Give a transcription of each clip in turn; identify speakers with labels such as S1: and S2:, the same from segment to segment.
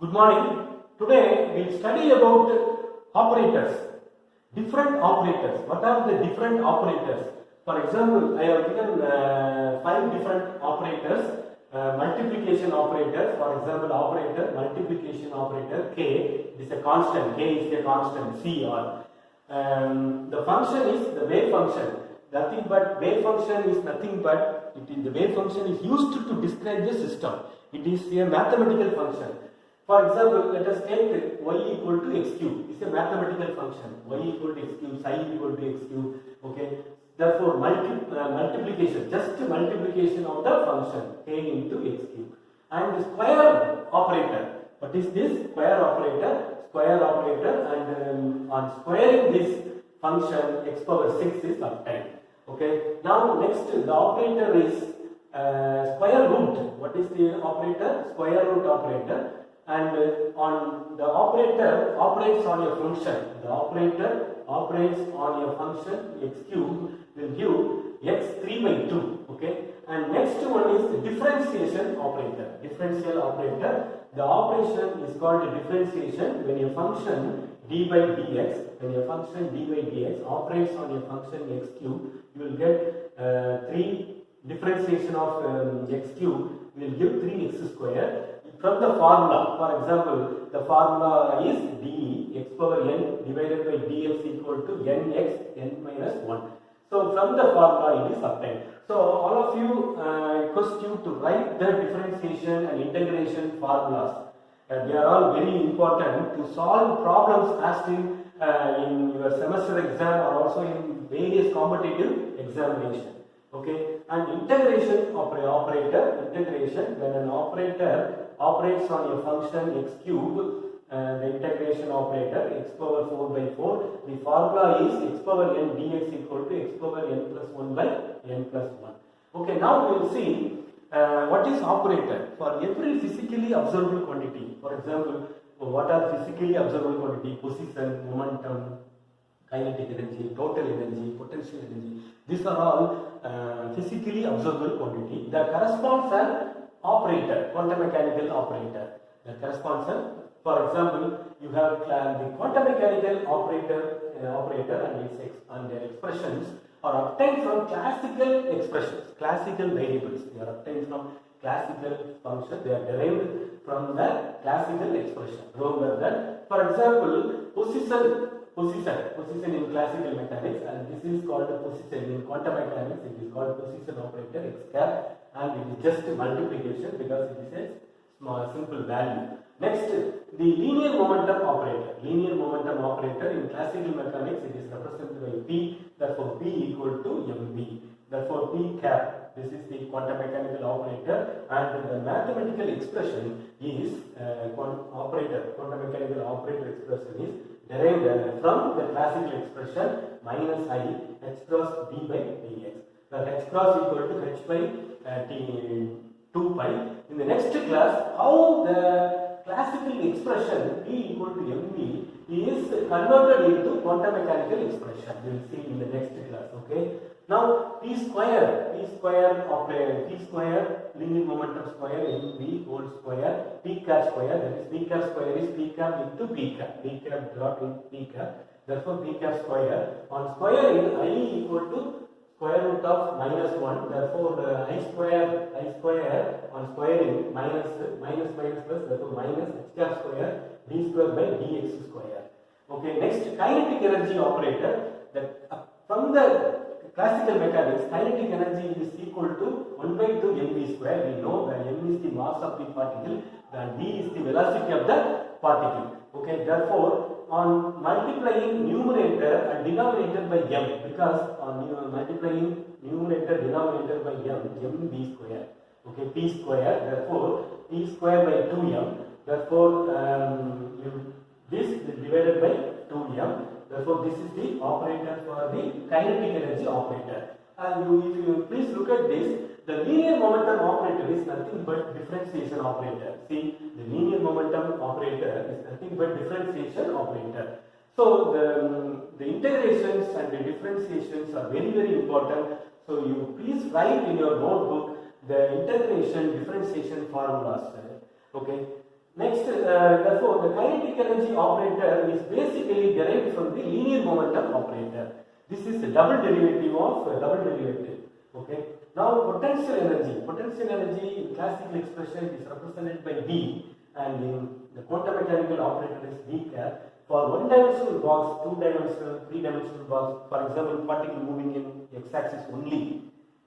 S1: Good morning. Today we will study about operators, different operators. What are the different operators? For example, I have given 5 different operators. Multiplication operator, for example, operator, multiplication operator, K is a constant, K is a constant, CR. The function is the wave function. Nothing but wave function is nothing but the wave function is used to describe the system. It is a mathematical function. For example, let us take y equal to x cube. It's a mathematical function. Y equal to x cube, psi equal to x cube. Okay. Therefore, multiplication, just multiplication of the function k into x cube. And square operator. What is this? Square operator. Square operator, and on squaring this function, x power 6 is obtained. Okay. Now next, the operator is square root. What is the operator? Square root operator. And on the operator operates on your function. The operator operates on your function x cube will give x 3 by 2. Okay. And next one is the differentiation operator. Differential operator. The operation is called differentiation when your function d by dx, when your function d by dx operates on your function x cube, you will get 3 differentiation of x cube will give 3x square. From the formula, for example, the formula is d x power n divided by dx equal to nx n minus 1. So from the formula it is obtained. So all of you request you to write the differentiation and integration formulas. They are all very important to solve problems asked in your semester exam or also in various competitive examination. Okay, and integration operator, integration when an operator operates on your function x cube, the integration operator x power 4 by 4, the formula is x power n dx equal to x power n plus 1 by n plus 1. Okay, now we will see what is operator for every physically observable quantity. For example, what are physically observable quantity? Position, momentum, kinetic energy, total energy, potential energy. These are all physically observable quantity. That corresponds an operator, quantum mechanical operator. That corresponds an, for example, you have the quantum mechanical operator and their expressions are obtained from classical expressions, classical variables. They are obtained from classical functions. They are derived from the classical expression. Remember that. For example, position in classical mechanics, and this is called a position in quantum mechanics. It is called position operator x cap, and it is just multiplication because it is a small simple value. Next, the linear momentum operator. Linear momentum operator in classical mechanics, it is represented by P. Therefore, P equal to mv. Therefore, P cap. This is the quantum mechanical operator, and the mathematical expression is quantum mechanical operator expression is derived from the classical expression minus I h cross d by dx. The h cross equal to h by 2 pi. In the next class, how the classical expression P equal to mv is converted into quantum mechanical expression. We will see in the next class. Okay. Now P square operator, P square linear momentum square mv whole square, P cap square, that is P cap square is P cap into P cap, P cap dot in P cap. Therefore P cap square on squaring I equal to square root of minus 1. Therefore I square on squaring minus plus, therefore minus h cap square d square by dx square. Okay, next kinetic energy operator, that from the classical mechanics, kinetic energy is equal to 1 by 2 mv square. We know that m is the mass of the particle and v is the velocity of the particle. Okay, therefore on multiplying numerator and denominator by m, because on multiplying numerator denominator by mv square. Okay, p square. Therefore p square by 2m. Therefore this is divided by 2m. Therefore, this is the operator for the kinetic energy operator. And if you please look at this, the linear momentum operator is nothing but differentiation operator. See, the linear momentum operator is nothing but differentiation operator. So the integrations and the differentiations are very, very important. So you please write in your notebook the integration differentiation formulas. Okay. Next, therefore, the kinetic energy operator is basically derived from the linear momentum operator. This is a double derivative of double derivative. Okay. Now, potential energy. Potential energy in classical expression is represented by V, and in the quantum mechanical operator is V cap. For one-dimensional box, two-dimensional, three-dimensional box, for example, particle moving in x-axis only.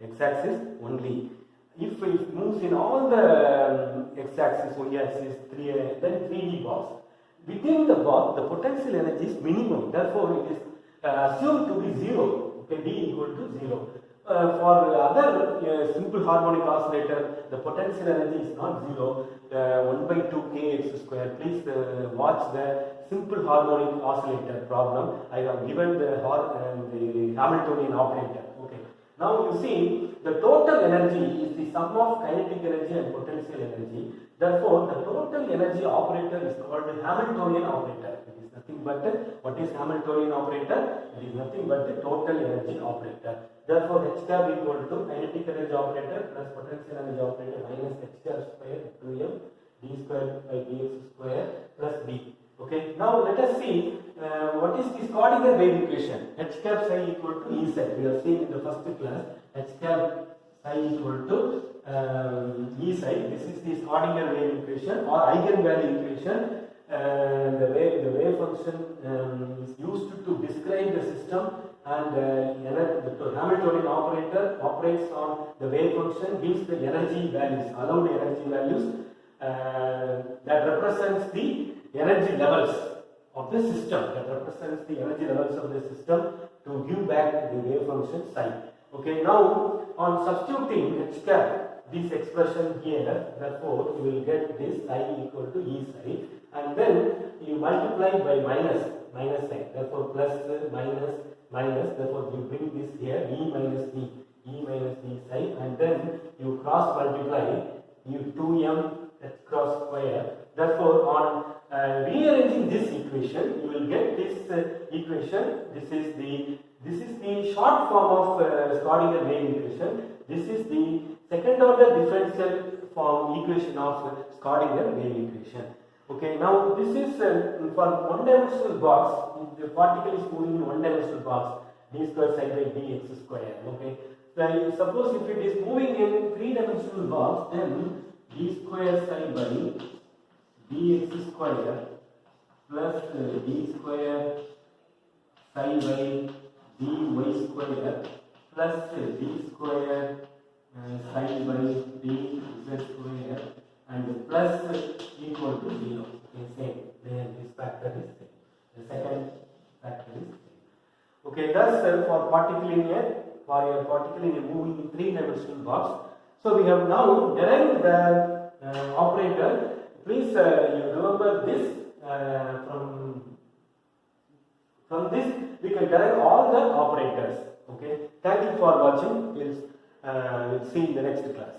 S1: X-axis only. If it moves in all the x-axis, y-axis, then 3D box. Within the box, the potential energy is minimum. Therefore, it is assumed to be 0. Okay, D equal to 0. For other simple harmonic oscillator, the potential energy is not 0. 1 by 2 kx square. Please watch the simple harmonic oscillator problem. I have given the Hamiltonian operator. Okay. Now you see, the total energy is the sum of kinetic energy and potential energy. Therefore, the total energy operator is called the Hamiltonian operator. It is nothing but what is Hamiltonian operator? It is nothing but the total energy operator. Therefore, H cap equal to kinetic energy operator plus potential energy operator minus H cap square 2m d square by dx square plus d. Okay. Now let us see what is the Schrodinger wave equation. H cap psi equal to E psi. We have seen in the first class. H cap psi equal to E psi. This is the Schrodinger wave equation or eigenvalue equation. The wave function is used to describe the system, and the Hamiltonian operator operates on the wave function, gives the energy values, allowed energy values that represents the energy levels of the system, to give back the wave function psi. Okay, now on substituting H cap, this expression here, therefore you will get this psi equal to E psi, and then you multiply by minus sign, therefore plus minus, therefore you bring this here E minus D psi, and then you cross multiply, you 2m h cross square. Therefore, on rearranging this equation, you will get this equation. This is the short form of Schrodinger wave equation. This is the second order differential form equation of Schrodinger wave equation. Okay, now this is for one-dimensional box. The particle is moving in one-dimensional box, d square psi by dx square. Okay, so suppose if it is moving in three-dimensional box, then d square psi by dx square plus d square psi by dy square plus d square psi by dz square and plus equal to 0. Okay, same. Then this factor is same. The second factor is same. Okay, thus for particle in a moving in three-dimensional box. So we have now derived the operator. Please you remember this from this we can derive all the operators. Okay. Thank you for watching. We'll see in the next class.